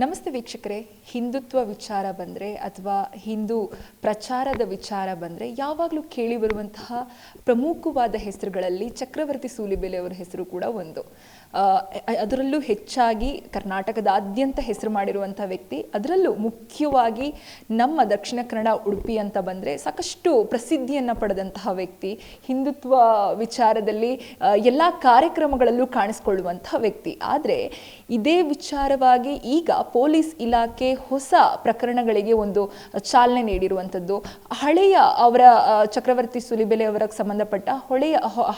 ನಮಸ್ತೆ ವೀಕ್ಷಕರೇ, ಹಿಂದುತ್ವ ವಿಚಾರ ಬಂದರೆ ಅಥವಾ ಹಿಂದೂ ಪ್ರಚಾರದ ವಿಚಾರ ಬಂದರೆ ಯಾವಾಗಲೂ ಕೇಳಿ ಬರುವಂತಹ ಪ್ರಮುಖವಾದ ಹೆಸರುಗಳಲ್ಲಿ ಚಕ್ರವರ್ತಿ ಸೂಲಿಬೆಲೆ ಅವರ ಹೆಸರು ಕೂಡ ಒಂದು. ಅದರಲ್ಲೂ ಹೆಚ್ಚಾಗಿ ಕರ್ನಾಟಕದಾದ್ಯಂತ ಹೆಸರು ಮಾಡಿರುವಂಥ ವ್ಯಕ್ತಿ, ಅದರಲ್ಲೂ ಮುಖ್ಯವಾಗಿ ನಮ್ಮ ದಕ್ಷಿಣ ಕನ್ನಡ ಉಡುಪಿ ಅಂತ ಬಂದರೆ ಸಾಕಷ್ಟು ಪ್ರಸಿದ್ಧಿಯನ್ನು ಪಡೆದಂತಹ ವ್ಯಕ್ತಿ, ಹಿಂದುತ್ವ ವಿಚಾರದಲ್ಲಿ ಎಲ್ಲ ಕಾರ್ಯಕ್ರಮಗಳಲ್ಲೂ ಕಾಣಿಸ್ಕೊಳ್ಳುವಂತಹ ವ್ಯಕ್ತಿ. ಆದರೆ ಇದೇ ವಿಚಾರವಾಗಿ ಈಗ ಪೊಲೀಸ್ ಇಲಾಖೆ ಹೊಸ ಪ್ರಕರಣಗಳಿಗೆ ಒಂದು ಚಾಲನೆ ನೀಡಿರುವಂಥದ್ದು. ಹಳೆಯ ಅವರ ಚಕ್ರವರ್ತಿ ಸೂಲಿಬೆಲೆ ಅವರಿಗೆ ಸಂಬಂಧಪಟ್ಟ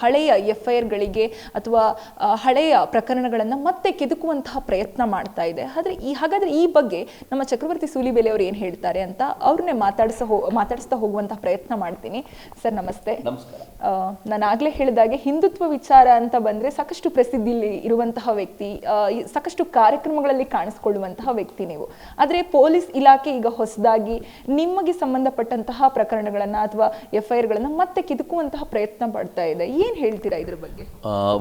ಹಳೆಯ FIRಗಳಿಗೆ ಅಥವಾ ಹಳೆಯ ಪ್ರಕರಣಗಳನ್ನು ಮತ್ತೆ ಕೆದಕುವಂತಹ ಪ್ರಯತ್ನ ಮಾಡ್ತಾ ಇದೆ. ಹಾಗಾದ್ರೆ ಈ ಬಗ್ಗೆ ನಮ್ಮ ಚಕ್ರವರ್ತಿ ಸೂಲಿಬೆಲೆ ಅವರು ಏನು ಹೇಳ್ತಾರೆ ಅಂತ ಅವ್ರನ್ನೇ ಮಾತಾಡಿಸ್ತಾ ಹೋಗುವಂತಹ ಪ್ರಯತ್ನ ಮಾಡ್ತೀನಿ. ಸರ್ ನಮಸ್ತೆ. ನಮಸ್ಕಾರ. ನಾನು ಆಗ್ಲೇ ಹೇಳಿದಾಗೆ ಹಿಂದುತ್ವ ವಿಚಾರ ಅಂತ ಬಂದ್ರೆ ಸಾಕಷ್ಟು ಪ್ರಸಿದ್ಧಿ ಇರುವಂತಹ ವ್ಯಕ್ತಿ, ಸಾಕಷ್ಟು ಕಾರ್ಯಕ್ರಮಗಳಲ್ಲಿ ಕಾಣಿಸ್ಕೊಳ್ಳುವಂತಹ ವ್ಯಕ್ತಿ ನೀವು. ಆದ್ರೆ ಪೊಲೀಸ್ ಇಲಾಖೆ ಈಗ ಹೊಸದಾಗಿ ನಿಮಗೆ ಸಂಬಂಧಪಟ್ಟಂತಹ ಪ್ರಕರಣಗಳನ್ನ ಅಥವಾ FIRಗಳನ್ನ ಮತ್ತೆ ಕಿದುಕುವಂತಹ ಪ್ರಯತ್ನ ಪಡ್ತಾ ಇದೆ. ಏನ್ ಹೇಳ್ತೀರಾ ಇದ್ರ ಬಗ್ಗೆ?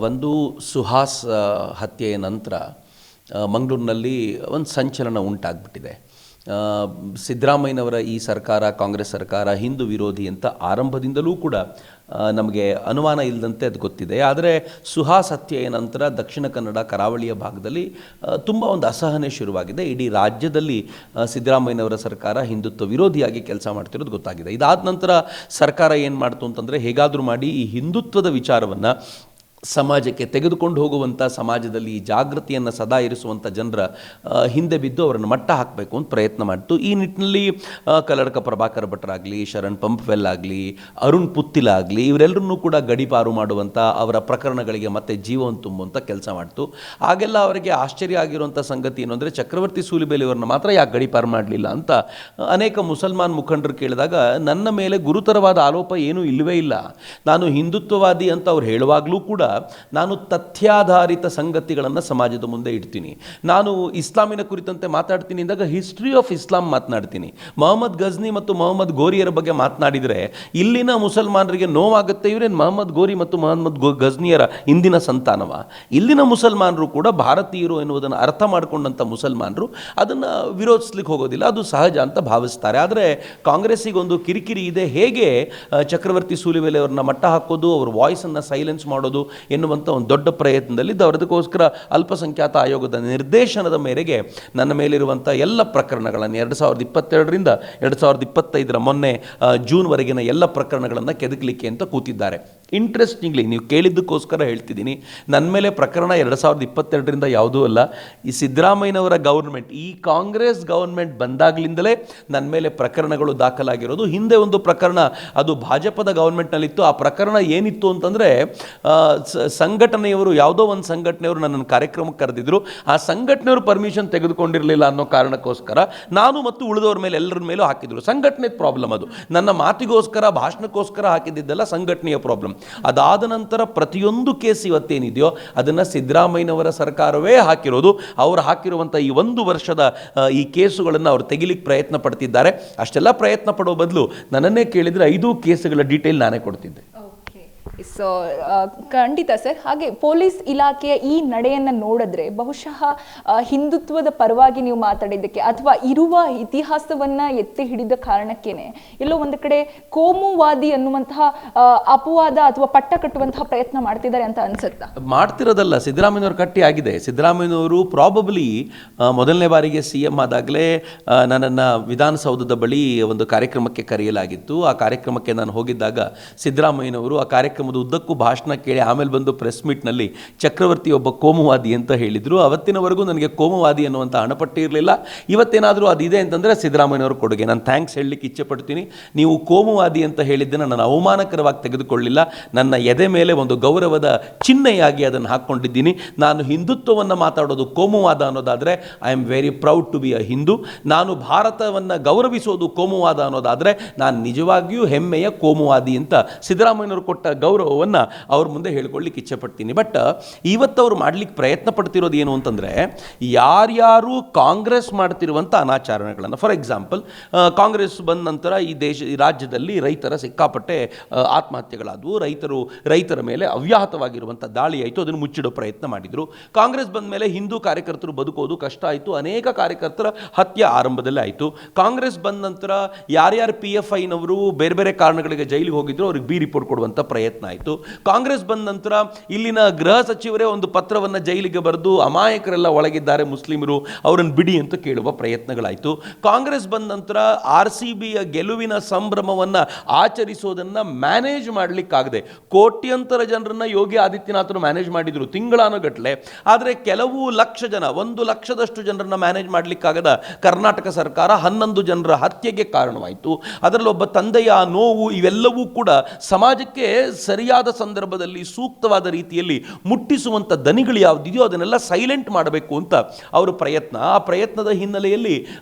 ಒಂದು ಸುಹಾಸ್ ಹತ್ಯೆಯ ನಂತರ ಮಂಗಳೂರಿನಲ್ಲಿ ಒಂದು ಸಂಚಲನ ಉಂಟಾಗ್ಬಿಟ್ಟಿದೆ. ಸಿದ್ದರಾಮಯ್ಯನವರ ಈ ಸರ್ಕಾರ, ಕಾಂಗ್ರೆಸ್ ಸರ್ಕಾರ ಹಿಂದೂ ವಿರೋಧಿ ಅಂತ ಆರಂಭದಿಂದಲೂ ಕೂಡ ನಮಗೆ ಅನುಮಾನ ಇಲ್ಲದಂತೆ ಅದು ಗೊತ್ತಿದೆ. ಆದರೆ ಸುಹಾಸ್ ಹತ್ಯೆಯ ನಂತರ ದಕ್ಷಿಣ ಕನ್ನಡ ಕರಾವಳಿಯ ಭಾಗದಲ್ಲಿ ತುಂಬ ಒಂದು ಅಸಹನೆ ಶುರುವಾಗಿದೆ. ಇಡೀ ರಾಜ್ಯದಲ್ಲಿ ಸಿದ್ದರಾಮಯ್ಯನವರ ಸರ್ಕಾರ ಹಿಂದುತ್ವ ವಿರೋಧಿಯಾಗಿ ಕೆಲಸ ಮಾಡ್ತಿರೋದು ಗೊತ್ತಾಗಿದೆ. ಇದಾದ ನಂತರ ಸರ್ಕಾರ ಏನು ಮಾಡ್ತು ಅಂತಂದರೆ, ಹೇಗಾದರೂ ಮಾಡಿ ಈ ಹಿಂದುತ್ವದ ವಿಚಾರವನ್ನು ಸಮಾಜಕ್ಕೆ ತೆಗೆದುಕೊಂಡು ಹೋಗುವಂಥ, ಸಮಾಜದಲ್ಲಿ ಈ ಜಾಗೃತಿಯನ್ನು ಸದಾ ಇರಿಸುವಂಥ ಜನರ ಹಿಂದೆ ಬಿದ್ದು ಅವರನ್ನು ಮಟ್ಟ ಹಾಕಬೇಕು ಅಂತ ಪ್ರಯತ್ನ ಮಾಡಿತು. ಈ ನಿಟ್ಟಿನಲ್ಲಿ ಕಲ್ಲಡ್ಕ ಪ್ರಭಾಕರ್ ಭಟ್ರಾಗಲಿ, ಶರಣ್ ಪಂಪ್ವೆಲ್ ಆಗಲಿ, ಅರುಣ್ ಪುತ್ತಿಲ ಆಗಲಿ, ಇವರೆಲ್ಲರನ್ನೂ ಕೂಡ ಗಡೀಪಾರು ಮಾಡುವಂಥ, ಅವರ ಪ್ರಕರಣಗಳಿಗೆ ಮತ್ತೆ ಜೀವವನ್ನು ತುಂಬುವಂಥ ಕೆಲಸ ಮಾಡ್ತು. ಆಗೆಲ್ಲ ಅವರಿಗೆ ಆಶ್ಚರ್ಯ ಆಗಿರುವಂಥ ಸಂಗತಿ ಏನು ಅಂದರೆ, ಚಕ್ರವರ್ತಿ ಸೂಲಿಬೆಲೆ ಅವರನ್ನ ಮಾತ್ರ ಯಾಕೆ ಗಡೀಪಾರು ಮಾಡಲಿಲ್ಲ ಅಂತ ಅನೇಕ ಮುಸಲ್ಮಾನ್ ಮುಖಂಡರು ಕೇಳಿದಾಗ, ನನ್ನ ಮೇಲೆ ಗುರುತರವಾದ ಆರೋಪ ಏನೂ ಇಲ್ಲವೇ ಇಲ್ಲ, ನಾನು ಹಿಂದುತ್ವವಾದಿ ಅಂತ ಅವ್ರು ಹೇಳುವಾಗಲೂ ಕೂಡ ನಾನು ತಥ್ಯಾಧಾರಿತ ಸಂಗತಿಗಳನ್ನು ಸಮಾಜದ ಮುಂದೆ ಇಡ್ತೀನಿ. ನಾನು ಇಸ್ಲಾಮಿನ ಕುರಿತಂತೆ ಮಾತಾಡ್ತೀನಿ ಅಂದಾಗ ಹಿಸ್ಟ್ರಿ ಆಫ್ ಇಸ್ಲಾಂ ಮಾತನಾಡ್ತೀನಿ. ಮೊಹಮ್ಮದ್ ಗಜ್ನಿ ಮತ್ತು ಮೊಹಮ್ಮದ್ ಗೋರಿಯರ ಬಗ್ಗೆ ಮಾತನಾಡಿದರೆ ಇಲ್ಲಿನ ಮುಸಲ್ಮಾನರಿಗೆ ನೋವಾಗುತ್ತೆ. ಇವರೇನು ಮೊಹಮ್ಮದ್ ಗೋರಿ ಮತ್ತು ಮೊಹಮ್ಮದ್ ಗಜ್ನಿಯರ ಇಂದಿನ ಸಂತಾನವ? ಇಲ್ಲಿನ ಮುಸಲ್ಮಾನರು ಕೂಡ ಭಾರತೀಯರು ಎನ್ನುವುದನ್ನು ಅರ್ಥ ಮಾಡಿಕೊಂಡಂಥ ಮುಸಲ್ಮಾನರು ಅದನ್ನು ವಿರೋಧಿಸ್ಲಿಕ್ಕೆ ಹೋಗೋದಿಲ್ಲ, ಅದು ಸಹಜ ಅಂತ ಭಾವಿಸ್ತಾರೆ. ಆದರೆ ಕಾಂಗ್ರೆಸ್ಸಿಗೆ ಒಂದು ಕಿರಿಕಿರಿ ಇದೆ, ಹೇಗೆ ಚಕ್ರವರ್ತಿ ಸೂಲಿಬೆಲೆ ಅವ್ರನ್ನ ಮಟ್ಟ ಹಾಕೋದು, ಅವ್ರ ವಾಯ್ಸನ್ನು ಸೈಲೆನ್ಸ್ ಮಾಡೋದು ಎನ್ನುವಂಥ ಒಂದು ದೊಡ್ಡ ಪ್ರಯತ್ನದಲ್ಲಿ ಅದಕ್ಕೋಸ್ಕರ ಅಲ್ಪಸಂಖ್ಯಾತ ಆಯೋಗದ ನಿರ್ದೇಶನದ ಮೇರೆಗೆ ನನ್ನ ಮೇಲಿರುವಂಥ ಎಲ್ಲ ಪ್ರಕರಣಗಳನ್ನು 2022ರಿಂದ 2025 ಮೊನ್ನೆ ಜೂನ್ವರೆಗಿನ ಎಲ್ಲ ಪ್ರಕರಣಗಳನ್ನು ಕೆದಕಲಿಕ್ಕೆ ಅಂತ ಕೂತಿದ್ದಾರೆ. ಇಂಟ್ರೆಸ್ಟಿಂಗ್ಲಿ ನೀವು ಕೇಳಿದ್ದಕ್ಕೋಸ್ಕರ ಹೇಳ್ತಿದ್ದೀನಿ, ನನ್ನ ಮೇಲೆ ಪ್ರಕರಣ 2022ರಿಂದ ಯಾವುದೂ ಅಲ್ಲ. ಈ ಸಿದ್ದರಾಮಯ್ಯನವರ ಗೌರ್ಮೆಂಟ್, ಈ ಕಾಂಗ್ರೆಸ್ ಗೌರ್ಮೆಂಟ್ ಬಂದಾಗಲಿಂದಲೇ ನನ್ನ ಮೇಲೆ ಪ್ರಕರಣಗಳು ದಾಖಲಾಗಿರೋದು. ಹಿಂದೆ ಒಂದು ಪ್ರಕರಣ ಅದು ಭಾಜಪದ ಗೌರ್ಮೆಂಟ್ನಲ್ಲಿತ್ತು. ಆ ಪ್ರಕರಣ ಏನಿತ್ತು ಅಂತಂದರೆ, ಸಂಘಟನೆಯವರು, ಯಾವುದೋ ಒಂದು ಸಂಘಟನೆಯವರು ನನ್ನನ್ನು ಕಾರ್ಯಕ್ರಮಕ್ಕೆ ಕರೆದಿದ್ರು. ಆ ಸಂಘಟನೆಯವರು ಪರ್ಮಿಷನ್ ತೆಗೆದುಕೊಂಡಿರಲಿಲ್ಲ ಅನ್ನೋ ಕಾರಣಕ್ಕೋಸ್ಕರ ನಾನು ಮತ್ತು ಉಳಿದವ್ರ ಮೇಲೆ ಎಲ್ಲರ ಮೇಲೂ ಹಾಕಿದ್ರು. ಸಂಘಟನೆ ಪ್ರಾಬ್ಲಮ್ ಅದು, ನನ್ನ ಮಾತಿಗೋಸ್ಕರ, ಭಾಷಣಕ್ಕೋಸ್ಕರ ಹಾಕಿದ್ದೆಲ್ಲ ಸಂಘಟನೆಯ ಪ್ರಾಬ್ಲಮ್. ಅದಾದ ನಂತರ ಪ್ರತಿಯೊಂದು ಕೇಸ್ ಇವತ್ತೇನಿದೆಯೋ ಅದನ್ನು ಸಿದ್ದರಾಮಯ್ಯನವರ ಸರ್ಕಾರವೇ ಹಾಕಿರೋದು. ಅವರು ಹಾಕಿರುವಂಥ ಈ 1 ವರ್ಷದ ಈ ಕೇಸುಗಳನ್ನು ಅವರು ತೆಗಿಲಿಕ್ಕೆ ಪ್ರಯತ್ನ ಪಡ್ತಿದ್ದಾರೆ. ಅಷ್ಟೆಲ್ಲ ಪ್ರಯತ್ನ ಪಡೋ ಬದಲು ನನ್ನನ್ನೇ ಕೇಳಿದರೆ 5 ಕೇಸುಗಳ ಡೀಟೇಲ್ ನಾನೇ ಕೊಡ್ತಿದ್ದೆ. ಸೊ ಖಂಡಿತ ಸರ್. ಹಾಗೆ ಪೊಲೀಸ್ ಇಲಾಖೆಯ ಈ ನಡೆಯನ್ನು ನೋಡಿದ್ರೆ ಬಹುಶಃ ಹಿಂದುತ್ವದ ಪರವಾಗಿ ನೀವು ಮಾತಾಡಿದ್ದಕ್ಕೆ ಅಥವಾ ಇರುವ ಇತಿಹಾಸವನ್ನ ಎತ್ತಿ ಹಿಡಿದ ಕಾರಣಕ್ಕೇನೆ ಎಲ್ಲೋ ಒಂದು ಕಡೆ ಕೋಮುವಾದಿ ಅನ್ನುವಂತಹ ಅಪವಾದ ಅಥವಾ ಪಟ್ಟ ಕಟ್ಟುವಂತಹ ಪ್ರಯತ್ನ ಮಾಡ್ತಿದ್ದಾರೆ ಅಂತ ಅನ್ಸುತ್ತಾ? ಮಾಡ್ತಿರೋದಲ್ಲ, ಸಿದ್ದರಾಮಯ್ಯನವರು ಕಟ್ಟಿ ಆಗಿದೆ. ಸಿದ್ದರಾಮಯ್ಯನವರು ಪ್ರಾಬಬ್ಲಿ ಮೊದಲನೇ ಬಾರಿಗೆ CM ಆದಾಗಲೇ ನನ್ನನ್ನು ವಿಧಾನಸೌಧದ ಬಳಿ ಒಂದು ಕಾರ್ಯಕ್ರಮಕ್ಕೆ ಕರೆಯಲಾಗಿತ್ತು. ಆ ಕಾರ್ಯಕ್ರಮಕ್ಕೆ ನಾನು ಹೋಗಿದ್ದಾಗ ಸಿದ್ದರಾಮಯ್ಯನವರು ಆ ಕಾರ್ಯಕ್ರಮದ ಉದ್ದಕ್ಕೂ ಭಾಷಣ ಕೇಳಿ ಆಮೇಲೆ ಬಂದು ಪ್ರೆಸ್ ಮೀಟ್ನಲ್ಲಿ ಚಕ್ರವರ್ತಿ ಒಬ್ಬ ಕೋಮುವಾದಿ ಅಂತ ಹೇಳಿದರು. ಅವತ್ತಿನವರೆಗೂ ನನಗೆ ಕೋಮುವಾದಿ ಅನ್ನುವಂಥ ಹಣಪಟ್ಟಿ ಇರಲಿಲ್ಲ. ಇವತ್ತೇನಾದರೂ ಅದಿದೆ ಅಂತಂದರೆ ಸಿದ್ದರಾಮಯ್ಯನವರು ಕೊಡುಗೆ. ನಾನು ಥ್ಯಾಂಕ್ಸ್ ಹೇಳಲಿಕ್ಕೆ ಇಚ್ಛೆ ಪಡ್ತೀನಿ. ನೀವು ಕೋಮುವಾದಿ ಅಂತ ಹೇಳಿದ್ದನ್ನು ನಾನು ಅವಮಾನಕರವಾಗಿ ತೆಗೆದುಕೊಳ್ಳಿಲ್ಲ. ನನ್ನ ಎದೆ ಮೇಲೆ ಒಂದು ಗೌರವದ ಚಿಹ್ನೆಯಾಗಿ ಅದನ್ನು ಹಾಕ್ಕೊಂಡಿದ್ದೀನಿ. ನಾನು ಹಿಂದುತ್ವವನ್ನು ಮಾತಾಡೋದು ಕೋಮುವಾದ ಅನ್ನೋದಾದರೆ I am very proud to be a Hindu. ನಾನು ಭಾರತವನ್ನು ಗೌರವಿಸೋದು ಕೋಮುವಾದ ಅನ್ನೋದಾದರೆ ನಾನು ನಿಜವಾಗಿಯೂ ಹೆಮ್ಮೆಯ ಕೋಮುವಾದಿ ಅಂತ ಸಿದ್ದರಾಮಯ್ಯನವರು ಕೊಟ್ಟ ಗೌರವ ಗೌರವವನ್ನು ಅವ್ರ ಮುಂದೆ ಹೇಳ್ಕೊಳ್ಳಿಕ್ಕೆ ಇಚ್ಛೆ ಪಡ್ತೀನಿ. ಬಟ್ ಇವತ್ತು ಅವ್ರು ಮಾಡ್ಲಿಕ್ಕೆ ಪ್ರಯತ್ನ ಪಡ್ತಿರೋದು ಏನು ಅಂತಂದರೆ, ಯಾರ್ಯಾರು ಕಾಂಗ್ರೆಸ್ ಮಾಡ್ತಿರುವಂಥ ಅನಾಚರಣೆಗಳನ್ನು, ಫಾರ್ ಎಕ್ಸಾಂಪಲ್ ಕಾಂಗ್ರೆಸ್ ಬಂದ ನಂತರ ಈ ರಾಜ್ಯದಲ್ಲಿ ರೈತರ ಸಿಕ್ಕಾಪಟ್ಟೆ ಆತ್ಮಹತ್ಯೆಗಳಾದವು, ರೈತರ ಮೇಲೆ ಅವ್ಯಾಹತವಾಗಿರುವಂಥ ದಾಳಿ ಆಯಿತು, ಅದನ್ನು ಮುಚ್ಚಿಡೋ ಪ್ರಯತ್ನ ಮಾಡಿದರು. ಕಾಂಗ್ರೆಸ್ ಬಂದ ಮೇಲೆ ಹಿಂದೂ ಕಾರ್ಯಕರ್ತರು ಬದುಕೋದು ಕಷ್ಟ ಆಯಿತು, ಅನೇಕ ಕಾರ್ಯಕರ್ತರ ಹತ್ಯೆ ಆರಂಭದಲ್ಲೇ ಆಯಿತು. ಕಾಂಗ್ರೆಸ್ ಬಂದ ನಂತರ ಯಾರ್ಯಾರು PFIನವರು ಬೇರೆ ಬೇರೆ ಕಾರಣಗಳಿಗೆ ಜೈಲಿಗೆ ಹೋಗಿದ್ರು ಅವ್ರಿಗೆ ಬಿ ರಿಪೋರ್ಟ್ ಕೊಡುವಂಥ ಪ್ರಯತ್ನ ಆಯಿತು. ಕಾಂಗ್ರೆಸ್ ಬಂದ ನಂತರ ಇಲ್ಲಿನ ಗೃಹ ಸಚಿವರೇ ಒಂದು ಪತ್ರವನ್ನು ಜೈಲಿಗೆ ಬರೆದು ಅಮಾಯಕರೆಲ್ಲ ಒಳಗಿದ್ದಾರೆ ಮುಸ್ಲಿಮರು, ಅವರನ್ನು ಬಿಡಿ ಅಂತ ಕೇಳುವ ಪ್ರಯತ್ನಗಳಾಯಿತು. ಕಾಂಗ್ರೆಸ್ ಬಂದ ನಂತರ RCBಯ ಗೆಲುವಿನ ಸಂಭ್ರಮವನ್ನು ಆಚರಿಸೋದನ್ನು ಮ್ಯಾನೇಜ್ ಮಾಡಲಿಕ್ಕಾಗದೆ ಕೋಟ್ಯಂತರ ಜನರನ್ನ ಯೋಗಿ ಆದಿತ್ಯನಾಥರು ಮ್ಯಾನೇಜ್ ಮಾಡಿದರು ತಿಂಗಳಾನುಗಟ್ಟಲೆ. ಆದರೆ ಕೆಲವು ಲಕ್ಷ ಜನ, 1 ಲಕ್ಷದಷ್ಟು ಜನರನ್ನ ಮ್ಯಾನೇಜ್ ಮಾಡಲಿಕ್ಕಾಗದ ಕರ್ನಾಟಕ ಸರ್ಕಾರ 11 ಜನರ ಹತ್ಯೆಗೆ ಕಾರಣವಾಯಿತು. ಅದರಲ್ಲಿ ಒಬ್ಬ ತಂದೆಯ ನೋವು, ಇವೆಲ್ಲವೂ ಕೂಡ ಸಮಾಜಕ್ಕೆ ಸರಿಯಾದ ಸಂದರ್ಭದಲ್ಲಿ ಸೂಕ್ತವಾದ ರೀತಿಯಲ್ಲಿ ಮುಟ್ಟಿಸುವಂಥ ದನಿಗಳು ಯಾವುದಿದೆಯೋ ಅದನ್ನೆಲ್ಲ ಸೈಲೆಂಟ್ ಮಾಡಬೇಕು ಅಂತ ಅವರ ಪ್ರಯತ್ನ. ಆ ಪ್ರಯತ್ನದ ಹಿನ್ನೆಲೆಯಲ್ಲಿ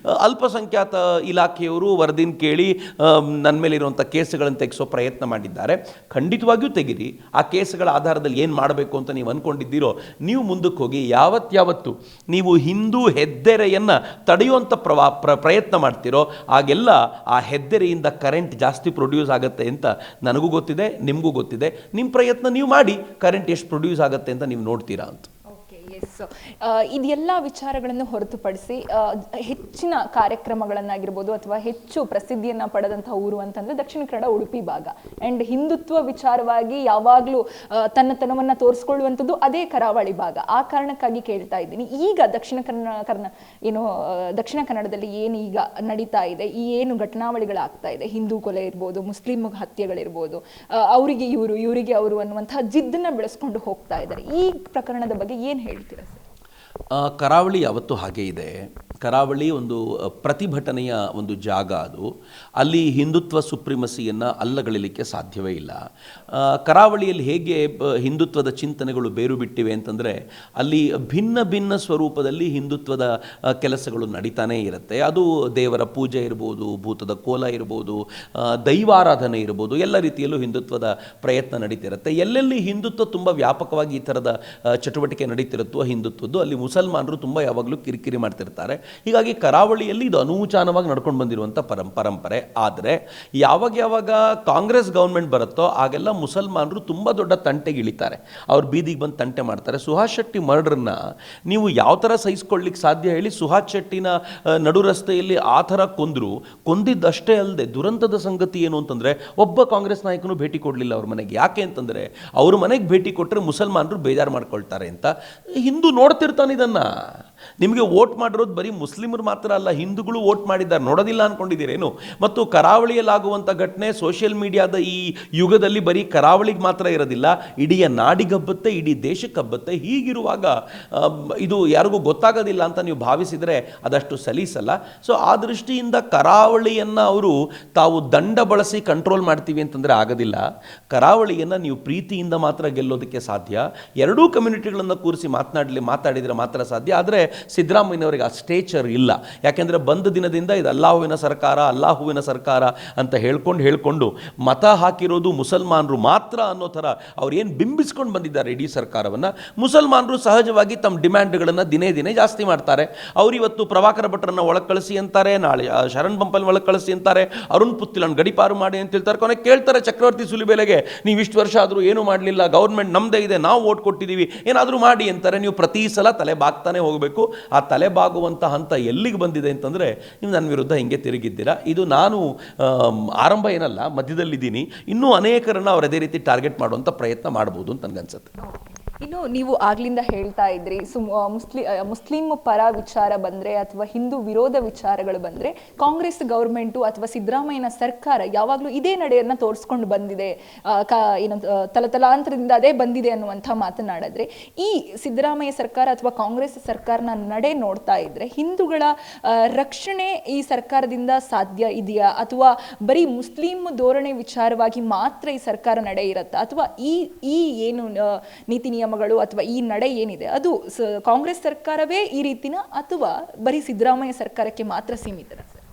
ಅಲ್ಪಸಂಖ್ಯಾತ ಇಲಾಖೆಯವರು ವರದಿನ ಕೇಳಿ ನನ್ನ ಮೇಲಿರುವಂಥ ಕೇಸುಗಳನ್ನು ತೆಗೆಸೋ ಪ್ರಯತ್ನ ಮಾಡಿದ್ದಾರೆ. ಖಂಡಿತವಾಗಿಯೂ ತೆಗಿರಿ. ಆ ಕೇಸುಗಳ ಆಧಾರದಲ್ಲಿ ಏನು ಮಾಡಬೇಕು ಅಂತ ನೀವು ಅಂದ್ಕೊಂಡಿದ್ದೀರೋ ನೀವು ಮುಂದಕ್ಕೆ ಹೋಗಿ. ಯಾವತ್ತು ನೀವು ಹಿಂದೂ ಹೆದ್ದೆರೆಯನ್ನು ತಡೆಯುವಂಥ ಪ್ರಯತ್ನ ಮಾಡ್ತೀರೋ ಆಗೆಲ್ಲ ಆ ಹೆದ್ದೆರೆಯಿಂದ ಕರೆಂಟ್ ಜಾಸ್ತಿ ಪ್ರೊಡ್ಯೂಸ್ ಆಗುತ್ತೆ ಅಂತ ನನಗೂ ಗೊತ್ತಿದೆ, ನಿಮಗೂ ಗೊತ್ತಿದೆ. ನಿಮ್ಮ ಪ್ರಯತ್ನ ನೀವು ಮಾಡಿ, ಕರೆಂಟ್ ಎಷ್ಟು ಪ್ರೊಡ್ಯೂಸ್ ಆಗುತ್ತೆ ಅಂತ ನೀವು ನೋಡ್ತೀರಾ ಅಂತ. ಇದೆಲ್ಲ ವಿಚಾರಗಳನ್ನು ಹೊರತುಪಡಿಸಿ ಹೆಚ್ಚಿನ ಕಾರ್ಯಕ್ರಮಗಳನ್ನಾಗಿರ್ಬೋದು ಅಥವಾ ಹೆಚ್ಚು ಪ್ರಸಿದ್ಧಿಯನ್ನ ಪಡೆದಂತಹ ಊರು ಅಂತಂದ್ರೆ ದಕ್ಷಿಣ ಕನ್ನಡ, ಉಡುಪಿ ಭಾಗ. ಅಂಡ್ ಹಿಂದುತ್ವ ವಿಚಾರವಾಗಿ ಯಾವಾಗಲೂ ತನ್ನತನವನ್ನ ತೋರಿಸ್ಕೊಳ್ಳುವಂಥದ್ದು ಅದೇ ಕರಾವಳಿ ಭಾಗ. ಆ ಕಾರಣಕ್ಕಾಗಿ ಕೇಳ್ತಾ ಇದ್ದೀನಿ, ಈಗ ದಕ್ಷಿಣ ಕನ್ನಡದಲ್ಲಿ ಏನು ಈಗ ನಡೀತಾ ಇದೆ, ಈ ಏನು ಘಟನಾವಳಿಗಳಾಗ್ತಾ ಇದೆ, ಹಿಂದೂ ಕೊಲೆ ಇರ್ಬೋದು, ಮುಸ್ಲಿಂ ಹತ್ಯೆಗಳಿರ್ಬೋದು, ಅವರಿಗೆ ಇವರಿಗೆ ಅವರು ಅನ್ನುವಂತಹ ಜಿದ್ದನ್ನ ಬೆಳೆಸ್ಕೊಂಡು ಹೋಗ್ತಾ ಇದ್ದಾರೆ. ಈ ಪ್ರಕರಣದ ಬಗ್ಗೆ ಏನು ಹೇಳ್ತೀರಾ ಸರ್? ಕರಾವಳಿ ಯಾವತ್ತೂ ಹಾಗೆ ಇದೆ. ಕರಾವಳಿ ಒಂದು ಪ್ರತಿಭಟನೆಯ ಒಂದು ಜಾಗ. ಅದು ಅಲ್ಲಿ ಹಿಂದುತ್ವ ಸುಪ್ರಿಮಸಿಯನ್ನು ಅಲ್ಲಗಳಿಲಿಕ್ಕೆ ಸಾಧ್ಯವೇ ಇಲ್ಲ. ಕರಾವಳಿಯಲ್ಲಿ ಹೇಗೆ ಹಿಂದುತ್ವದ ಚಿಂತನೆಗಳು ಬೇರು ಬಿಟ್ಟಿವೆ ಅಂತಂದರೆ, ಅಲ್ಲಿ ಭಿನ್ನ ಭಿನ್ನ ಸ್ವರೂಪದಲ್ಲಿ ಹಿಂದುತ್ವದ ಕೆಲಸಗಳು ನಡೀತಾನೇ ಇರುತ್ತೆ. ಅದು ದೇವರ ಪೂಜೆ ಇರ್ಬೋದು, ಭೂತದ ಕೋಲ ಇರ್ಬೋದು, ದೈವಾರಾಧನೆ ಇರ್ಬೋದು, ಎಲ್ಲ ರೀತಿಯಲ್ಲೂ ಹಿಂದುತ್ವದ ಪ್ರಯತ್ನ ನಡೀತಿರುತ್ತೆ. ಎಲ್ಲೆಲ್ಲಿ ಹಿಂದುತ್ವ ತುಂಬ ವ್ಯಾಪಕವಾಗಿ ಈ ಥರದ ಚಟುವಟಿಕೆ ನಡೀತಿರುತ್ತೋ ಹಿಂದುತ್ವದ್ದು, ಅಲ್ಲಿ ಮುಸಲ್ಮಾನರು ತುಂಬ ಯಾವಾಗಲೂ ಕಿರಿಕಿರಿ ಮಾಡ್ತಿರ್ತಾರೆ. ಹೀಗಾಗಿ ಕರಾವಳಿಯಲ್ಲಿ ಇದು ಅನೂಚಾನವಾಗಿ ನಡ್ಕೊಂಡು ಬಂದಿರುವಂಥ ಪರಂಪರೆ. ಆದರೆ ಯಾವಾಗ ಕಾಂಗ್ರೆಸ್ ಗೌರ್ಮೆಂಟ್ ಬರುತ್ತೋ ಆಗೆಲ್ಲ ಮುಸಲ್ಮಾನರು ತುಂಬ ದೊಡ್ಡ ತಂಟೆಗೆ ಇಳಿತಾರೆ, ಅವ್ರು ಬೀದಿಗೆ ಬಂದು ತಂಟೆ ಮಾಡ್ತಾರೆ. ಸುಹಾಸ್ ಶೆಟ್ಟಿ ಮರ್ಡರ್ನ ನೀವು ಯಾವ ಥರ ಸಹಿಸ್ಕೊಳ್ಳಿಕ್ಕೆ ಸಾಧ್ಯ ಹೇಳಿ? ಸುಹಾಸ್ ಶೆಟ್ಟಿನ ನಡು ರಸ್ತೆಯಲ್ಲಿ ಆ ಥರ ಕೊಂದಿದ್ದಷ್ಟೇ ಅಲ್ಲದೆ ದುರಂತದ ಸಂಗತಿ ಏನು ಅಂತಂದರೆ, ಒಬ್ಬ ಕಾಂಗ್ರೆಸ್ ನಾಯಕನು ಭೇಟಿ ಕೊಡಲಿಲ್ಲ ಅವ್ರ ಮನೆಗೆ. ಯಾಕೆ ಅಂತಂದರೆ ಅವ್ರ ಮನೆಗೆ ಭೇಟಿ ಕೊಟ್ಟರೆ ಮುಸಲ್ಮಾನರು ಬೇಜಾರು ಮಾಡ್ಕೊಳ್ತಾರೆ ಅಂತ. ಹಿಂದೂ ನೋಡ್ತಿರ್ತಾನೆ ಇದನ್ನು. ನಿಮಗೆ ವೋಟ್ ಮಾಡಿರೋದು ಬರೀ ಮುಸ್ಲಿಮರು ಮಾತ್ರ ಅಲ್ಲ, ಹಿಂದೂಗಳು ವೋಟ್ ಮಾಡಿದ್ದಾರೆ, ನೋಡೋದಿಲ್ಲ ಅಂದ್ಕೊಂಡಿದ್ದೀರೇನು? ಮತ್ತು ಕರಾವಳಿಯಲ್ಲಾಗುವಂಥ ಘಟನೆ ಸೋಷಿಯಲ್ ಮೀಡಿಯಾದ ಈ ಯುಗದಲ್ಲಿ ಬರೀ ಕರಾವಳಿಗೆ ಮಾತ್ರ ಇರೋದಿಲ್ಲ, ಇಡೀ ನಾಡಿಗಬ್ಬತ್ತೆ, ಇಡೀ ದೇಶಕ್ಕೆ ಹಬ್ಬತ್ತೆ. ಹೀಗಿರುವಾಗ ಇದು ಯಾರಿಗೂ ಗೊತ್ತಾಗೋದಿಲ್ಲ ಅಂತ ನೀವು ಭಾವಿಸಿದರೆ ಅದಷ್ಟು ಸಲೀಸಲ್ಲ. ಸೊ ಆ ದೃಷ್ಟಿಯಿಂದ ಕರಾವಳಿಯನ್ನು ಅವರು ತಾವು ದಂಡ ಬಳಸಿ ಕಂಟ್ರೋಲ್ ಮಾಡ್ತೀವಿ ಅಂತಂದರೆ ಆಗೋದಿಲ್ಲ. ಕರಾವಳಿಯನ್ನು ನೀವು ಪ್ರೀತಿಯಿಂದ ಮಾತ್ರ ಗೆಲ್ಲೋದಕ್ಕೆ ಸಾಧ್ಯ. ಎರಡೂ ಕಮ್ಯುನಿಟಿಗಳನ್ನು ಕೂರಿಸಿ ಮಾತಾಡಿದರೆ ಮಾತ್ರ ಸಾಧ್ಯ. ಆದರೆ ಸಿದ್ದರಾಮಯ್ಯನವರಿಗೆ ಆ ಸ್ಟೇಚರ್ ಇಲ್ಲ. ಯಾಕೆಂದರೆ ಬಂದ ದಿನದಿಂದ ಇದು ಅಲ್ಲಾಹುವಿನ ಸರ್ಕಾರ ಅಂತ ಹೇಳ್ಕೊಂಡು ಮತ ಹಾಕಿರೋದು ಮುಸಲ್ಮಾನರು ಮಾತ್ರ ಅನ್ನೋ ಥರ ಅವ್ರು ಏನು ಬಿಂಬಿಸ್ಕೊಂಡು ಬಂದಿದ್ದಾರೆ ಇಡೀ ಸರ್ಕಾರವನ್ನು. ಮುಸಲ್ಮಾನರು ಸಹಜವಾಗಿ ತಮ್ಮ ಡಿಮ್ಯಾಂಡ್ಗಳನ್ನು ದಿನೇ ಜಾಸ್ತಿ ಮಾಡ್ತಾರೆ. ಅವರಿವತ್ತು ಪ್ರಭಾಕರ ಭಟ್ರನ್ನ ಒಳಗೆ ಕಳಿಸಿ ಅಂತಾರೆ, ನಾಳೆ ಶರಣ್ ಬಂಪಲ್ ಒಳಗೆ ಕಳಿಸಿ ಅಂತಾರೆ, ಅರುಣ್ ಪುತ್ತಿಲನ್ ಗಡಿಪಾರು ಮಾಡಿ ಅಂತ ಹೇಳ್ತಾರೆ. ಕೊನೆಗೆ ಕೇಳ್ತಾರೆ ಚಕ್ರವರ್ತಿ ಸೂಲಿಬೆಲೆಗೆ, ನೀವು ಇಷ್ಟು ವರ್ಷ ಆದರೂ ಏನೂ ಮಾಡಲಿಲ್ಲ, ಗೌರ್ಮೆಂಟ್ ನಮ್ಮದೇ ಇದೆ, ನಾವು ವೋಟ್ ಕೊಟ್ಟಿದ್ದೀವಿ, ಏನಾದರೂ ಮಾಡಿ ಅಂತಾರೆ. ನೀವು ಪ್ರತಿ ಸಲ ತಲೆ ಬಾಗ್ತಾನೆ ಹೋಗಬೇಕು. ಆ ತಲೆ ಬಾಗುವಂಥ ಹಂತ ಎಲ್ಲಿಗೆ ಬಂದಿದೆ ಅಂತಂದರೆ, ನೀವು ನನ್ನ ವಿರುದ್ಧ ಹಿಂಗೆ ತಿರುಗಿದ್ದೀರಾ. ಇದು ನಾನು ಆರಂಭ ಏನಲ್ಲ, ಮಧ್ಯದಲ್ಲಿದ್ದೀನಿ. ಇನ್ನೂ ಅನೇಕರನ್ನು ಅವ್ರು ಅದೇ ರೀತಿ ಟಾರ್ಗೆಟ್ ಮಾಡುವಂಥ ಪ್ರಯತ್ನ ಮಾಡ್ಬೋದು ಅಂತ ನನಗನ್ಸುತ್ತೆ. ಇನ್ನು ನೀವು ಆಗ್ಲಿಂದ ಹೇಳ್ತಾ ಇದ್ರಿ, ಮುಸ್ಲಿಂ ಪರ ವಿಚಾರ ಬಂದ್ರೆ ಅಥವಾ ಹಿಂದೂ ವಿರೋಧ ವಿಚಾರಗಳು ಬಂದ್ರೆ ಕಾಂಗ್ರೆಸ್ ಗೌರ್ಮೆಂಟು ಅಥವಾ ಸಿದ್ದರಾಮಯ್ಯನ ಸರ್ಕಾರ ಯಾವಾಗಲೂ ಇದೇ ನಡೆಯನ್ನ ತೋರಿಸ್ಕೊಂಡು ಬಂದಿದೆ, ತಲತಲಾಂತರದಿಂದ ಅದೇ ಬಂದಿದೆ ಅನ್ನುವಂಥ ಮಾತನಾಡಿದ್ರೆ, ಈ ಸಿದ್ದರಾಮಯ್ಯ ಸರ್ಕಾರ ಅಥವಾ ಕಾಂಗ್ರೆಸ್ ಸರ್ಕಾರನ ನಡೆ ನೋಡ್ತಾ ಇದ್ರೆ ಹಿಂದೂಗಳ ರಕ್ಷಣೆ ಈ ಸರ್ಕಾರದಿಂದ ಸಾಧ್ಯ ಇದೆಯಾ, ಅಥವಾ ಬರೀ ಮುಸ್ಲಿಂ ಧೋರಣೆ ವಿಚಾರವಾಗಿ ಮಾತ್ರ ಈ ಸರ್ಕಾರ ನಡೆ ಇರುತ್ತಾ, ಅಥವಾ ಈ ಏನು ನೀತಿ ನಿಯಮಗಳು ಅಥವಾ ಈ ನಡೆ ಏನಿದೆ ಅದು ಕಾಂಗ್ರೆಸ್ ಸರ್ಕಾರವೇ ಈ ರೀತಿನ, ಅಥವಾ ಬರೀ ಸಿದ್ದರಾಮಯ್ಯ ಸರ್ಕಾರಕ್ಕೆ ಮಾತ್ರ ಸೀಮಿತನ ಸರ್?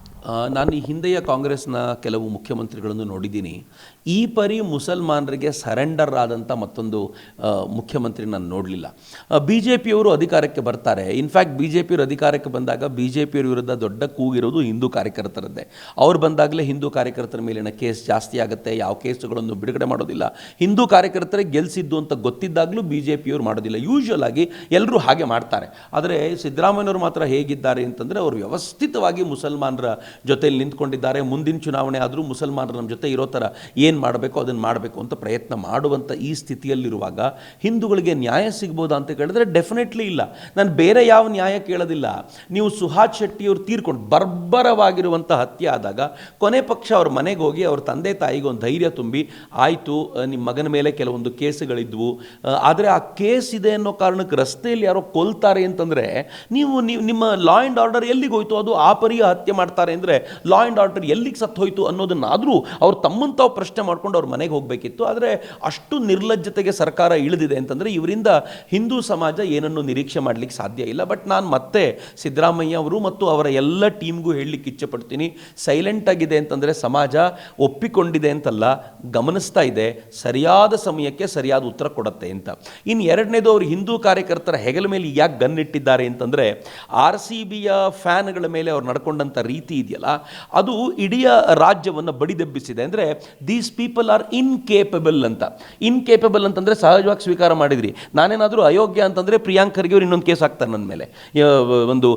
ನಾನು ಈ ಹಿಂದೆಯ ಕಾಂಗ್ರೆಸ್ನ ಕೆಲವು ಮುಖ್ಯಮಂತ್ರಿಗಳನ್ನು ನೋಡಿದ್ದೀನಿ. ಈ ಪರಿ ಮುಸಲ್ಮಾನರಿಗೆ ಸರೆಂಡರ್ ಆದಂಥ ಮತ್ತೊಂದು ಮುಖ್ಯಮಂತ್ರಿ ನಾನು ನೋಡಲಿಲ್ಲ. ಬಿ ಜೆ ಪಿಯವರು ಅಧಿಕಾರಕ್ಕೆ ಬರ್ತಾರೆ. ಇನ್ಫ್ಯಾಕ್ಟ್ ಬಿ ಜೆ ಪಿಯವರು ಅಧಿಕಾರಕ್ಕೆ ಬಂದಾಗ ಬಿ ಜೆ ಪಿಯವರ ವಿರುದ್ಧ ದೊಡ್ಡ ಕೂಗಿರೋದು ಹಿಂದೂ ಕಾರ್ಯಕರ್ತರದ್ದೇ. ಅವ್ರು ಬಂದಾಗಲೇ ಹಿಂದೂ ಕಾರ್ಯಕರ್ತರ ಮೇಲಿನ ಕೇಸ್ ಜಾಸ್ತಿ ಆಗುತ್ತೆ, ಯಾವ ಕೇಸುಗಳನ್ನು ಬಿಡುಗಡೆ ಮಾಡೋದಿಲ್ಲ. ಹಿಂದೂ ಕಾರ್ಯಕರ್ತರೇ ಗೆಲ್ಲಿಸಿದ್ದು ಅಂತ ಗೊತ್ತಿದ್ದಾಗಲೂ ಬಿ ಜೆ ಪಿಯವರು ಮಾಡೋದಿಲ್ಲ. ಯೂಶ್ವಲ್ ಆಗಿ ಎಲ್ಲರೂ ಹಾಗೆ ಮಾಡ್ತಾರೆ. ಆದರೆ ಸಿದ್ದರಾಮಯ್ಯನವರು ಮಾತ್ರ ಹೇಗಿದ್ದಾರೆ ಅಂತಂದರೆ, ಅವರು ವ್ಯವಸ್ಥಿತವಾಗಿ ಮುಸಲ್ಮಾನರ ಜೊತೆಯಲ್ಲಿ ನಿಂತ್ಕೊಂಡಿದ್ದಾರೆ. ಮುಂದಿನ ಚುನಾವಣೆ ಆದರೂ ಮುಸಲ್ಮಾನರು ನಮ್ಮ ಜೊತೆ ಇರೋ ಥರ ಏನು ಮಾಡಬೇಕು ಅದನ್ನು ಮಾಡಬೇಕು ಅಂತ ಪ್ರಯತ್ನ ಮಾಡುವಂಥ ಈ ಸ್ಥಿತಿಯಲ್ಲಿರುವಾಗ ಹಿಂದೂಗಳಿಗೆ ನ್ಯಾಯ ಸಿಗ್ಬೋದಾ ಅಂತ ಕೇಳಿದ್ರೆ ಡೆಫಿನೆಟ್ಲಿ ಇಲ್ಲ. ನಾನು ಬೇರೆ ಯಾವ ನ್ಯಾಯ ಕೇಳೋದಿಲ್ಲ. ನೀವು ಸುಹಾಸ್ ಶೆಟ್ಟಿಯವರು ತೀರ್ಕೊಂಡು ಬರ್ಬರವಾಗಿರುವಂಥ ಹತ್ಯೆ ಆದಾಗ ಕೊನೆ ಪಕ್ಷ ಅವ್ರ ಮನೆಗೆ ಹೋಗಿ ಅವ್ರ ತಂದೆ ತಾಯಿಗೆ ಒಂದು ಧೈರ್ಯ ತುಂಬಿ, ಆಯಿತು ನಿಮ್ಮ ಮಗನ ಮೇಲೆ ಕೆಲವೊಂದು ಕೇಸುಗಳಿದ್ವು, ಆದರೆ ಆ ಕೇಸ್ ಇದೆ ಅನ್ನೋ ಕಾರಣಕ್ಕೆ ರಸ್ತೆಯಲ್ಲಿ ಯಾರೋ ಕೊಲ್ತಾರೆ ಅಂತಂದರೆ ನೀವು ನಿಮ್ಮ ಲಾ ಆ್ಯಂಡ್ ಆರ್ಡರ್ ಎಲ್ಲಿಗೆ ಹೋಯ್ತು? ಅದು ಆ ಪರಿಯ ಹತ್ಯೆ ಮಾಡ್ತಾರೆ ಅಂದರೆ ಲಾ ಆ್ಯಂಡ್ ಆರ್ಡರ್ ಎಲ್ಲಿಗೆ ಸತ್ತು ಹೋಯ್ತು ಅನ್ನೋದನ್ನಾದರೂ ಅವ್ರು ತಮ್ಮನ್ನು ತಾವು ಪ್ರಶ್ನೆ ಮಾಡ್ಕೊಂಡು ಅವ್ರ ಮನೆಗೆ ಹೋಗಬೇಕಿತ್ತು. ಆದರೆ ಅಷ್ಟು ನಿರ್ಲಜ್ಜತೆಗೆ ಸರ್ಕಾರ ಇಳಿದಿದೆ ಅಂತಂದರೆ ಇವರಿಂದ ಹಿಂದೂ ಸಮಾಜ ಏನನ್ನು ನಿರೀಕ್ಷೆ ಮಾಡಲಿಕ್ಕೆ ಸಾಧ್ಯ ಇಲ್ಲ. ಬಟ್ ನಾನು ಮತ್ತೆ ಸಿದ್ದರಾಮಯ್ಯ ಅವರು ಮತ್ತು ಅವರ ಎಲ್ಲ ಟೀಮ್ಗೂ ಹೇಳಲಿಕ್ಕೆ ಇಚ್ಛೆಪಡ್ತೀನಿ, ಸೈಲೆಂಟ್ ಆಗಿದೆ ಅಂತಂದರೆ ಸಮಾಜ ಒಪ್ಪಿಕೊಂಡಿದೆ ಅಂತಲ್ಲ, ಗಮನಿಸ್ತಾ ಇದೆ, ಸರಿಯಾದ ಸಮಯಕ್ಕೆ ಸರಿಯಾದ ಉತ್ತರ ಕೊಡುತ್ತೆ ಅಂತ. ಇನ್ನು ಎರಡನೇದು, ಅವರು ಹಿಂದೂ ಕಾರ್ಯಕರ್ತರ ಹೆಗಲ ಮೇಲೆ ಯಾಕೆ ಗನ್ನಿಟ್ಟಿದ್ದಾರೆ ಅಂತಂದರೆ, ಆರ್ ಸಿ ಬಿಯ ಫ್ಯಾನ್ಗಳ ಮೇಲೆ ಅವ್ರು ನಡ್ಕೊಂಡಂಥ ರೀತಿ ಇದೆಯಲ್ಲ, ಅದು ಇಡೀ ರಾಜ್ಯವನ್ನು ಬಡಿದೆಬ್ಬಿಸಿದೆ. ಅಂದರೆ ದೀಸ್ ಪೀಪಲ್ ಆರ್ ಇನ್ಕೇಪಬಲ್ ಅಂತ. ಇನ್ಕೇಪಬಲ್ ಅಂತಂದರೆ ಸಹಜವಾಗಿ ಸ್ವೀಕಾರ ಮಾಡಿದ್ರಿ. ನಾನೇನಾದರೂ ಅಯೋಗ್ಯ ಅಂತಂದರೆ ಪ್ರಿಯಾಂಕ್ ಖರ್ಗೆ ಅವ್ರು ಇನ್ನೊಂದು ಕೇಸ್ ಹಾಕ್ತಾರೆ ನನ್ನ ಮೇಲೆ. ನಂದು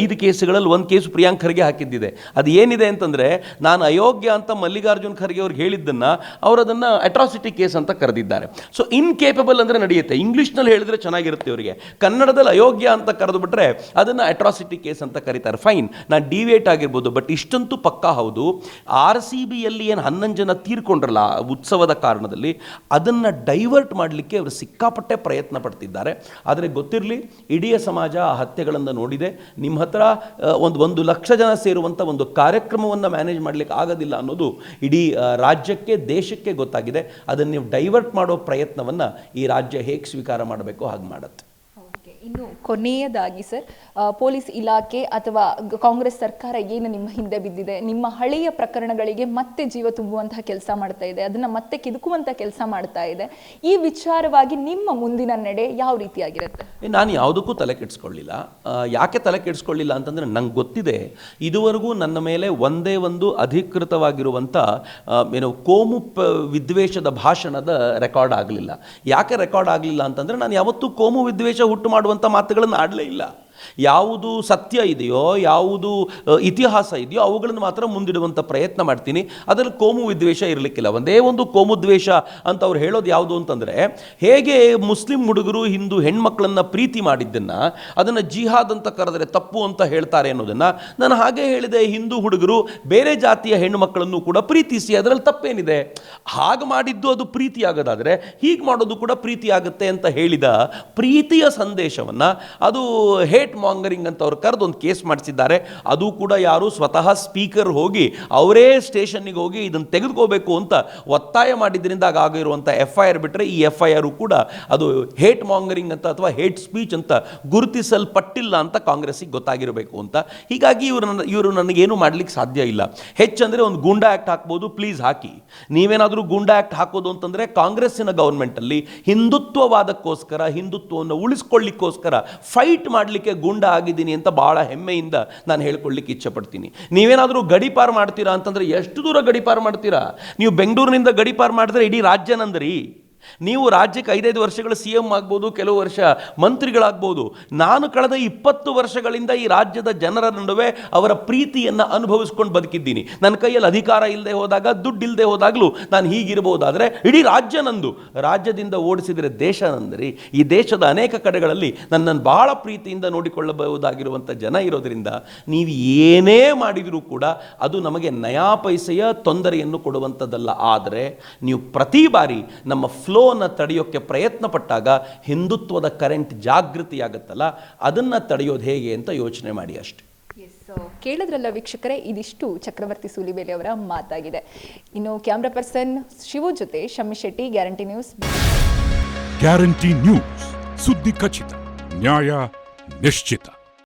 ಐದು ಕೇಸುಗಳಲ್ಲಿ ಒಂದು ಕೇಸು ಪ್ರಿಯಾಂಕ್ ಖರ್ಗೆ ಹಾಕಿದ್ದಿದೆ. ಅದು ಏನಿದೆ ಅಂತಂದರೆ, ನಾನು ಅಯೋಗ್ಯ ಅಂತ ಮಲ್ಲಿಕಾರ್ಜುನ್ ಖರ್ಗೆ ಅವ್ರಿಗೆ ಹೇಳಿದ್ದನ್ನು ಅವರು ಅದನ್ನು ಅಟ್ರಾಸಿಟಿ ಕೇಸ್ ಅಂತ ಕರೆದಿದ್ದಾರೆ. ಸೊ ಇನ್ಕೇಪಬಲ್ ಅಂದರೆ ನಡೆಯುತ್ತೆ. ಇಂಗ್ಲೀಷ್ನಲ್ಲಿ ಹೇಳಿದ್ರೆ ಚೆನ್ನಾಗಿರುತ್ತೆ ಅವರಿಗೆ. ಕನ್ನಡದಲ್ಲಿ ಅಯೋಗ್ಯ ಅಂತ ಕರೆದು ಬಿಟ್ರೆ ಅದನ್ನು ಅಟ್ರಾಸಿಟಿ ಕೇಸ್ ಅಂತ ಕರೀತಾರೆ. ಫೈನ್, ನಾನು ಡಿವೇಟ್ ಆಗಿರ್ಬೋದು, ಬಟ್ ಇಷ್ಟಂತೂ ಪಕ್ಕಾ ಹೌದು, ಆರ್ ಸಿ ಬಿಯಲ್ಲಿ ಏನು 11 ಜನ ತೀರ್ಕೊಂಡ್ರಲ್ಲ ಉತ್ಸವದ ಕಾರಣದಲ್ಲಿ, ಅದನ್ನು ಡೈವರ್ಟ್ ಮಾಡಲಿಕ್ಕೆ ಅವರು ಸಿಕ್ಕಾಪಟ್ಟೆ ಪ್ರಯತ್ನ ಪಡ್ತಿದ್ದಾರೆ. ಆದರೆ ಗೊತ್ತಿರಲಿ, ಇಡೀ ಸಮಾಜ ಆ ಹತ್ಯೆಗಳನ್ನು ನೋಡಿದೆ. ನಿಮ್ಮ ಹತ್ರ 1 ಲಕ್ಷ ಜನ ಸೇರುವಂಥ ಒಂದು ಕಾರ್ಯಕ್ರಮವನ್ನು ಮ್ಯಾನೇಜ್ ಮಾಡಲಿಕ್ಕೆ ಆಗೋದಿಲ್ಲ ಅನ್ನೋದು ಇಡೀ ರಾಜ್ಯಕ್ಕೆ, ದೇಶಕ್ಕೆ ಗೊತ್ತಾಗಿದೆ. ಅದನ್ನು ನೀವು ಡೈವರ್ಟ್ ಮಾಡೋ ಪ್ರಯತ್ನವನ್ನು ಈ ರಾಜ್ಯ ಹೇಗೆ ಸ್ವೀಕಾರ ಮಾಡಬೇಕೋ ಹಾಗೆ ಮಾಡುತ್ತೆ. ಇನ್ನು ಕೊನೆಯದಾಗಿ ಸರ್, ಪೊಲೀಸ್ ಇಲಾಖೆ ಅಥವಾ ಕಾಂಗ್ರೆಸ್ ಸರ್ಕಾರ ಏನು ನಿಮ್ಮ ಹಿಂದೆ ಬಿದ್ದಿದೆ, ನಿಮ್ಮ ಹಳೆಯ ಪ್ರಕರಣಗಳಿಗೆ ಮತ್ತೆ ಜೀವ ತುಂಬುವಂತಹ ಕೆಲಸ ಮಾಡ್ತಾ ಇದೆ, ಅದನ್ನು ಮತ್ತೆ ಕಿದುಕುವಂಥ ಕೆಲಸ ಮಾಡ್ತಾ ಇದೆ. ಈ ವಿಚಾರವಾಗಿ ನಿಮ್ಮ ಮುಂದಿನ ನಡೆ ಯಾವ ರೀತಿಯಾಗಿರುತ್ತೆ? ನಾನು ಯಾವುದಕ್ಕೂ ತಲೆ ಕೆಡಿಸ್ಕೊಳ್ಳಿಲ್ಲ. ಯಾಕೆ ತಲೆ ಕೆಡಿಸ್ಕೊಳ್ಳಿಲ್ಲ ಅಂತಂದರೆ, ನಂಗೆ ಗೊತ್ತಿದೆ ಇದುವರೆಗೂ ನನ್ನ ಮೇಲೆ ಒಂದೇ ಒಂದು ಅಧಿಕೃತವಾಗಿರುವಂಥ ಕೋಮು ವಿದ್ವೇಷದ ಭಾಷಣದ ರೆಕಾರ್ಡ್ ಆಗಲಿಲ್ಲ. ಯಾಕೆ ರೆಕಾರ್ಡ್ ಆಗಲಿಲ್ಲ ಅಂತಂದರೆ, ನಾನು ಯಾವತ್ತೂ ಕೋಮು ವಿದ್ವೇಷ ಹುಟ್ಟು ಮಾಡುವಂಥ ಮಾತುಗಳನ್ನು ಆಡಲೇ ಇಲ್ಲ. ಯಾವುದು ಸತ್ಯ ಇದೆಯೋ, ಯಾವುದು ಇತಿಹಾಸ ಇದೆಯೋ ಅವುಗಳನ್ನು ಮಾತ್ರ ಮುಂದಿಡುವಂಥ ಪ್ರಯತ್ನ ಮಾಡ್ತೀನಿ. ಅದರಲ್ಲಿ ಕೋಮು ವಿದ್ವೇಷ ಇರಲಿಕ್ಕಿಲ್ಲ. ಒಂದೇ ಒಂದು ಕೋಮು ದ್ವೇಷ ಅಂತ ಅವ್ರು ಹೇಳೋದು ಯಾವುದು ಅಂತಂದರೆ, ಹೇಗೆ ಮುಸ್ಲಿಂ ಹುಡುಗರು ಹಿಂದೂ ಹೆಣ್ಮಕ್ಳನ್ನು ಪ್ರೀತಿ ಮಾಡಿದ್ದನ್ನು ಅದನ್ನು ಜಿಹಾದ್ ಅಂತ ಕರೆದರೆ ತಪ್ಪು ಅಂತ ಹೇಳ್ತಾರೆ ಅನ್ನೋದನ್ನು ನಾನು ಹಾಗೆ ಹೇಳಿದೆ. ಹಿಂದೂ ಹುಡುಗರು ಬೇರೆ ಜಾತಿಯ ಹೆಣ್ಣುಮಕ್ಕಳನ್ನು ಕೂಡ ಪ್ರೀತಿಸಿ, ಅದರಲ್ಲಿ ತಪ್ಪೇನಿದೆ? ಹಾಗೆ ಮಾಡಿದ್ದು ಅದು ಪ್ರೀತಿ ಆಗೋದಾದರೆ ಹೀಗೆ ಮಾಡೋದು ಕೂಡ ಪ್ರೀತಿ ಆಗುತ್ತೆ ಅಂತ ಹೇಳಿದ ಪ್ರೀತಿಯ ಸಂದೇಶವನ್ನು ಅದು ಹೇಟ್ ಮಾಂಗರಿಂಗ್ ಅಂತ ಅವ್ರು ಕರೆದು ಒಂದು ಕೇಸ್ ಮಾಡಿಸಿದ್ದಾರೆ. ಅದು ಕೂಡ ಯಾರು ಸ್ವತಃ ಸ್ಪೀಕರ್ ಹೋಗಿ ಅವರೇ ಸ್ಟೇಷನ್ನಿಗೆ ಹೋಗಿ ಇದನ್ನು ತೆಗೆದುಕೋಬೇಕು ಅಂತ ಒತ್ತಾಯ ಮಾಡಿದ್ರಿಂದ ಆಗಿರುವಂಥ FIR ಬಿಟ್ಟರೆ ಈ FIR ಕೂಡ ಅದು ಹೇಟ್ ಮಾಂಗರಿಂಗ್ ಅಂತ ಅಥವಾ ಹೇಟ್ ಸ್ಪೀಚ್ ಅಂತ ಗುರುತಿಸಲ್ಪಟ್ಟಿಲ್ಲ ಅಂತ ಕಾಂಗ್ರೆಸ್ಸಿಗೆ ಗೊತ್ತಾಗಿರಬೇಕು ಅಂತ. ಹೀಗಾಗಿ ಇವರು ನನಗೇನು ಮಾಡಲಿಕ್ಕೆ ಸಾಧ್ಯ ಇಲ್ಲ. ಹೆಚ್ಚಂದರೆ ಒಂದು ಗೂಂಡಾ ಆ್ಯಕ್ಟ್ ಹಾಕ್ಬೋದು, ಪ್ಲೀಸ್ ಹಾಕಿ. ನೀವೇನಾದರೂ ಗೂಂಡಾ ಆ್ಯಕ್ಟ್ ಹಾಕೋದು ಅಂತಂದರೆ ಕಾಂಗ್ರೆಸ್ಸಿನ ಗೌರ್ಮೆಂಟಲ್ಲಿ ಹಿಂದುತ್ವವಾದಕ್ಕೋಸ್ಕರ, ಹಿಂದುತ್ವವನ್ನು ಉಳಿಸ್ಕೊಳ್ಳಿಕ್ಕೋಸ್ಕರ ಫೈಟ್ ಮಾಡಲಿಕ್ಕೆ ಗೂಂಡ ಆಗಿದ್ದೀನಿ ಅಂತ ಭಾಳ ಹೆಮ್ಮೆಯಿಂದ ನಾನು ಹೇಳ್ಕೊಳ್ಳಿಕ್ಕೆ ಇಚ್ಛೆಪಡ್ತೀನಿ. ನೀವೇನಾದರೂ ಗಡಿಪಾರು ಮಾಡ್ತೀರಾ ಅಂತಂದರೆ ಎಷ್ಟು ದೂರ ಗಡಿಪಾರು ಮಾಡ್ತೀರಾ? ನೀವು ಬೆಂಗಳೂರಿನಿಂದ ಗಡಿಪಾರು ಮಾಡಿದ್ರೆ ಇಡೀ ರಾಜ್ಯ ನಂದ್ರಿ. ನೀವು ರಾಜ್ಯಕ್ಕೆ 5-5 ವರ್ಷಗಳ CM ಆಗ್ಬೋದು, ಕೆಲವು ವರ್ಷ ಮಂತ್ರಿಗಳಾಗ್ಬೋದು. ನಾನು ಕಳೆದ 20 ವರ್ಷಗಳಿಂದ ಈ ರಾಜ್ಯದ ಜನರ ನಡುವೆ ಅವರ ಪ್ರೀತಿಯನ್ನು ಅನುಭವಿಸ್ಕೊಂಡು ಬದುಕಿದ್ದೀನಿ. ನನ್ನ ಕೈಯಲ್ಲಿ ಅಧಿಕಾರ ಇಲ್ಲದೆ ಹೋದಾಗ, ದುಡ್ಡು ಇಲ್ಲದೆ ಹೋದಾಗಲೂ ನಾನು ಹೀಗಿರ್ಬೋದಾದರೆ ಇಡೀ ರಾಜ್ಯ ನಂದು. ರಾಜ್ಯದಿಂದ ಓಡಿಸಿದರೆ ದೇಶ ನಂದ್ರಿ. ಈ ದೇಶದ ಅನೇಕ ಕಡೆಗಳಲ್ಲಿ ನನ್ನನ್ನು ಬಹಳ ಪ್ರೀತಿಯಿಂದ ನೋಡಿಕೊಳ್ಳಬಹುದಾಗಿರುವಂಥ ಜನ ಇರೋದರಿಂದ ನೀವು ಏನೇ ಮಾಡಿದರೂ ಕೂಡ ಅದು ನಮಗೆ ನಯಾ ಪೈಸೆಯ ತೊಂದರೆಯನ್ನು ಕೊಡುವಂಥದ್ದಲ್ಲ. ಆದರೆ ನೀವು ಪ್ರತಿ ಬಾರಿ ನಮ್ಮ ಫ್ಲೋನ ತಡೆಯೋಕ್ಕೆ ಪ್ರಯತ್ನ ಪಟ್ಟಾಗ ಹಿಂದುತ್ವದ ಕರೆಂಟ್ ಜಾಗೃತಿಯಾಗುತ್ತಲ್ಲ, ಅದನ್ನು ತಡೆಯೋದು ಹೇಗೆ ಅಂತ ಯೋಚನೆ ಮಾಡಿ ಅಷ್ಟೆ. ಕೇಳಿದ್ರಲ್ಲ ವೀಕ್ಷಕರೇ, ಇದಿಷ್ಟು ಚಕ್ರವರ್ತಿ ಸೂಲಿಬೇಲಿ ಅವರ ಮಾತಾಗಿದೆ. ಇನ್ನು ಕ್ಯಾಮ್ರಾ ಪರ್ಸನ್ ಶಿವು ಜೊತೆ Shami Shetty, guarantee news. Guarantee news, ಸುದ್ದಿ ಖಚಿತ, ನ್ಯಾಯ ನಿಶ್ಚಿತ.